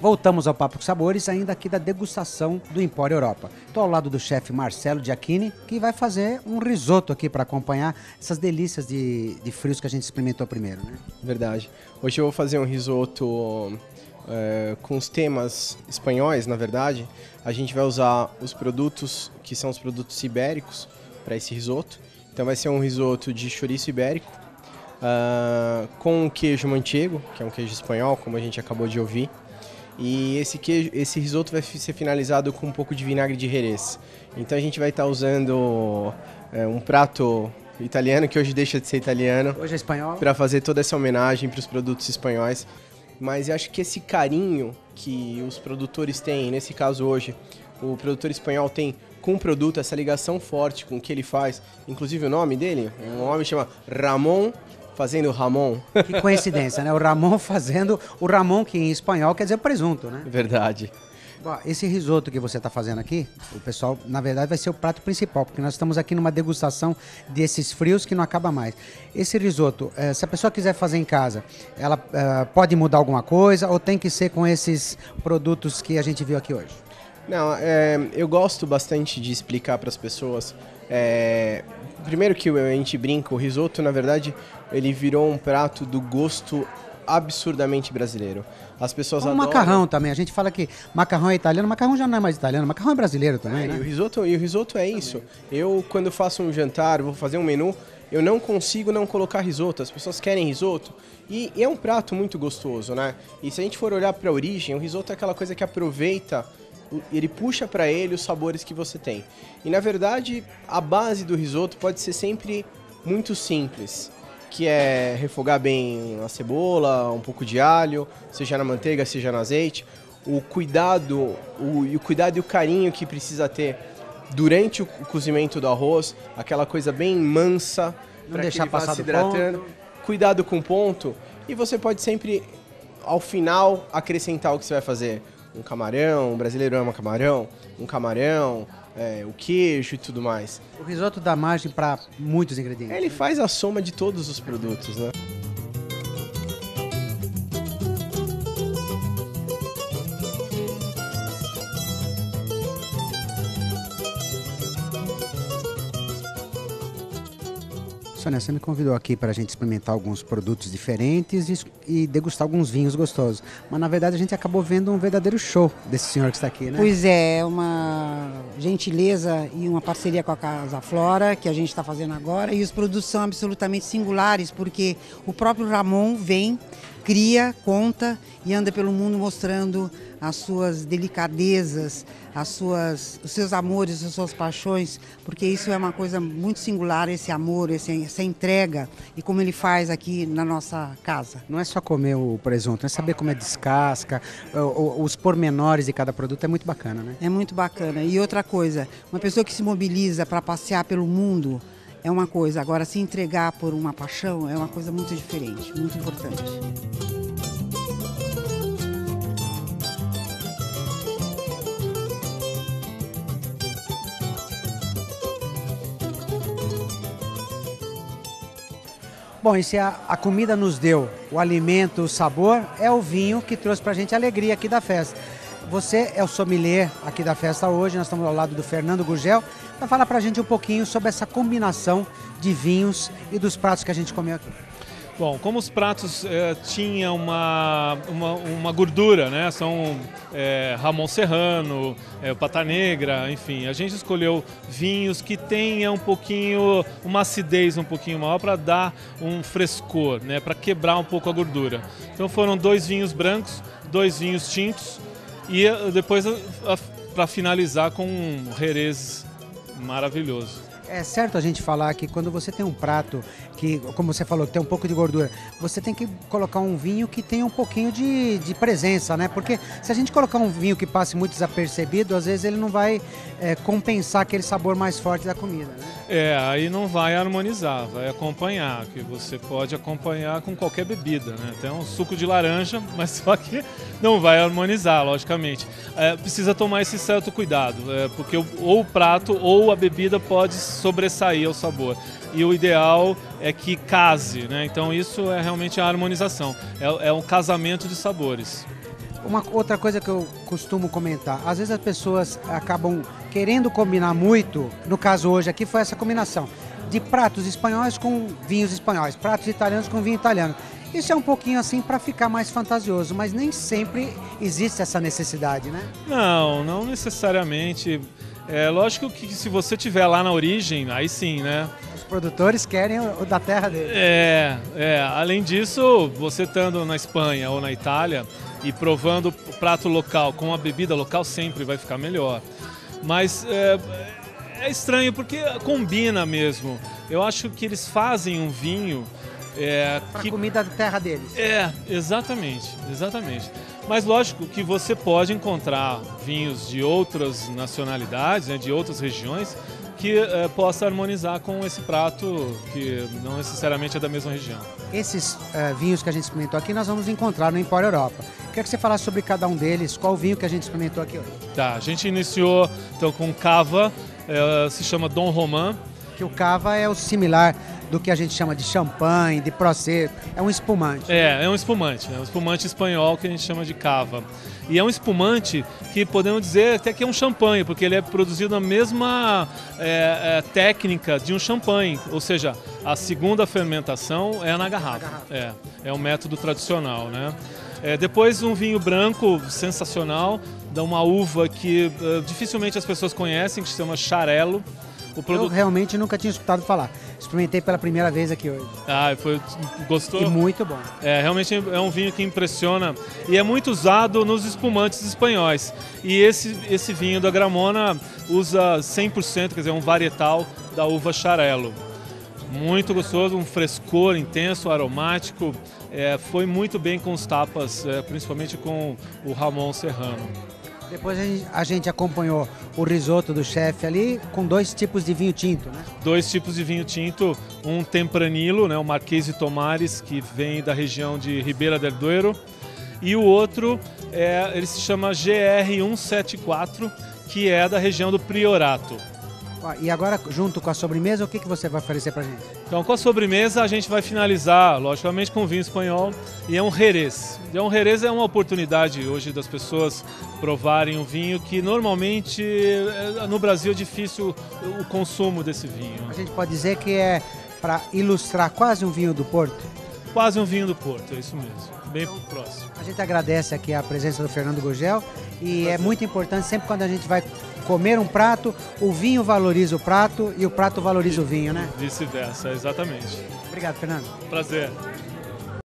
Voltamos ao Papo com Sabores, ainda aqui da degustação do Empório Europa. Estou ao lado do chefe Marcelo Giacchini, que vai fazer um risoto aqui para acompanhar essas delícias de frios que a gente experimentou primeiro, né? Verdade. Hoje eu vou fazer um risoto com os temas espanhóis, na verdade. A gente vai usar os produtos que são os produtos ibéricos para esse risoto. Então vai ser um risoto de chouriço ibérico, com queijo manchego, que é um queijo espanhol, como a gente acabou de ouvir. E esse risoto vai ser finalizado com um pouco de vinagre de Jerez. Então a gente vai estar usando um prato italiano, que hoje deixa de ser italiano. Hoje é espanhol. Para fazer toda essa homenagem para os produtos espanhóis. Mas eu acho que esse carinho que os produtores têm, nesse caso hoje, o produtor espanhol tem com o produto, essa ligação forte com o que ele faz. Inclusive o nome dele, um homem chama Ramon, fazendo Ramon. Que coincidência, né? O Ramon fazendo o Ramon, que em espanhol quer dizer presunto, né? Verdade. Bom, esse risoto que você está fazendo aqui, o pessoal, na verdade, vai ser o prato principal, porque nós estamos aqui numa degustação desses frios que não acaba mais. Esse risoto, se a pessoa quiser fazer em casa, ela pode mudar alguma coisa ou tem que ser com esses produtos que a gente viu aqui hoje? Não, eu gosto bastante de explicar para as pessoas. Primeiro que a gente brinca, o risoto, na verdade, ele virou um prato do gosto absurdamente brasileiro. As pessoas adoram. Macarrão também. A gente fala que macarrão é italiano, macarrão já não é mais italiano, macarrão é brasileiro também, né? E o risoto é isso. Eu, quando faço um jantar, vou fazer um menu, eu não consigo não colocar risoto. As pessoas querem risoto. E é um prato muito gostoso, né? E se a gente for olhar para a origem, o risoto é aquela coisa que aproveita, ele puxa para ele os sabores que você tem. E, na verdade, a base do risoto pode ser sempre muito simples, que é refogar bem a cebola, um pouco de alho, seja na manteiga, seja no azeite. O cuidado e o carinho que precisa ter durante o cozimento do arroz, aquela coisa bem mansa, não deixar passar se do hidratando. ponto. Cuidado com o ponto. E você pode sempre, ao final, acrescentar o que você vai fazer. Um camarão, o brasileiro ama camarão, o queijo e tudo mais. O risoto dá margem para muitos ingredientes. Ele faz a soma de todos os produtos, né? Sônia, você me convidou aqui para a gente experimentar alguns produtos diferentes e degustar alguns vinhos gostosos. Mas, na verdade, a gente acabou vendo um verdadeiro show desse senhor que está aqui, né? Pois é, uma gentileza e uma parceria com a Casa Flora, que a gente está fazendo agora. E os produtos são absolutamente singulares, porque o próprio Ramon vem, cria, conta e anda pelo mundo mostrando as suas delicadezas, os seus amores, as suas paixões, porque isso é uma coisa muito singular, esse amor, essa entrega, e como ele faz aqui na nossa casa. Não é só comer o presunto, é saber como é descasca, os pormenores de cada produto é muito bacana, né? É muito bacana. E outra coisa, uma pessoa que se mobiliza para passear pelo mundo é uma coisa, agora se entregar por uma paixão é uma coisa muito diferente, muito importante. Bom, e se a comida nos deu o alimento, o sabor, é o vinho que trouxe pra gente a alegria aqui da festa. Você é o sommelier aqui da festa hoje, nós estamos ao lado do Fernando Gurgel, vai falar pra gente um pouquinho sobre essa combinação de vinhos e dos pratos que a gente comeu aqui. Bom, como os pratos tinham uma gordura, né? São Ramon Serrano, Pata Negra, enfim. A gente escolheu vinhos que tenham uma acidez um pouquinho maior para dar um frescor, né? Para quebrar um pouco a gordura. Então foram 2 vinhos brancos, 2 vinhos tintos e depois para finalizar com um Jerez maravilhoso. É certo a gente falar que quando você tem um prato que, como você falou, que tem um pouco de gordura, você tem que colocar um vinho que tenha um pouquinho de presença, né? Porque se a gente colocar um vinho que passe muito desapercebido, às vezes ele não vai compensar aquele sabor mais forte da comida, né? Aí não vai harmonizar, vai acompanhar, que você pode acompanhar com qualquer bebida, né? Até um suco de laranja, mas só que não vai harmonizar, logicamente. Precisa tomar esse certo cuidado, porque ou o prato ou a bebida pode sobressair o sabor. E o ideal é que case, né? Então isso é realmente a harmonização, é um casamento de sabores. Uma outra coisa que eu costumo comentar, às vezes as pessoas acabam querendo combinar muito, no caso hoje aqui foi essa combinação, de pratos espanhóis com vinhos espanhóis, pratos italianos com vinho italiano. Isso é um pouquinho assim para ficar mais fantasioso, mas nem sempre existe essa necessidade, né? Não necessariamente. É lógico que se você tiver lá na origem, aí sim, né? Os produtores querem o da terra deles. Além disso, você estando na Espanha ou na Itália e provando o prato local com a bebida local sempre vai ficar melhor. Mas é estranho porque combina mesmo. Eu acho que eles fazem um vinho para a comida da terra deles. Exatamente. Mas lógico que você pode encontrar vinhos de outras nacionalidades, né, de outras regiões, que possa harmonizar com esse prato que não necessariamente é da mesma região. Esses vinhos que a gente experimentou aqui nós vamos encontrar no Empório Europa. Quero que você falasse sobre cada um deles, qual o vinho que a gente experimentou aqui hoje. Tá, a gente iniciou então com Cava, se chama Dom Romain. Que o Cava é o similar do que a gente chama de champanhe, de prosecco, é um espumante. É um espumante, né? Um espumante espanhol que a gente chama de Cava. E é um espumante que podemos dizer até que é um champanhe, porque ele é produzido na mesma técnica de um champanhe, ou seja, a segunda fermentação é na garrafa. É um método tradicional, né? Depois um vinho branco sensacional, de uma uva que dificilmente as pessoas conhecem, que se chama Xarel·lo. Eu realmente nunca tinha escutado falar. Experimentei pela primeira vez aqui hoje. Gostou? E muito bom. Realmente é um vinho que impressiona e é muito usado nos espumantes espanhóis. E esse vinho da Gramona usa 100%, quer dizer, um varietal da uva Xarel·lo. Muito gostoso, um frescor intenso, aromático. Foi muito bem com os tapas, principalmente com o Ramon Serrano. Depois a gente acompanhou o risoto do chefe ali com 2 tipos de vinho tinto, né? 2 tipos de vinho tinto, um Tempranillo, né, o Marquês de Tomares, que vem da região de Ribeira del Duero, e o outro, ele se chama GR174, que é da região do Priorato. E agora, junto com a sobremesa, o que você vai oferecer pra gente? Então, com a sobremesa, a gente vai finalizar, logicamente, com vinho espanhol e é um Jerez. E um Jerez é uma oportunidade hoje das pessoas provarem um vinho que normalmente no Brasil é difícil o consumo desse vinho. A gente pode dizer que é para ilustrar quase um vinho do Porto? Quase um vinho do Porto, é isso mesmo. Bem próximo. A gente agradece aqui a presença do Fernando Gurgel e é muito importante sempre quando a gente vai comer um prato, o vinho valoriza o prato e o prato valoriza o vinho, né? Vice-versa, exatamente. Obrigado, Fernando. Prazer.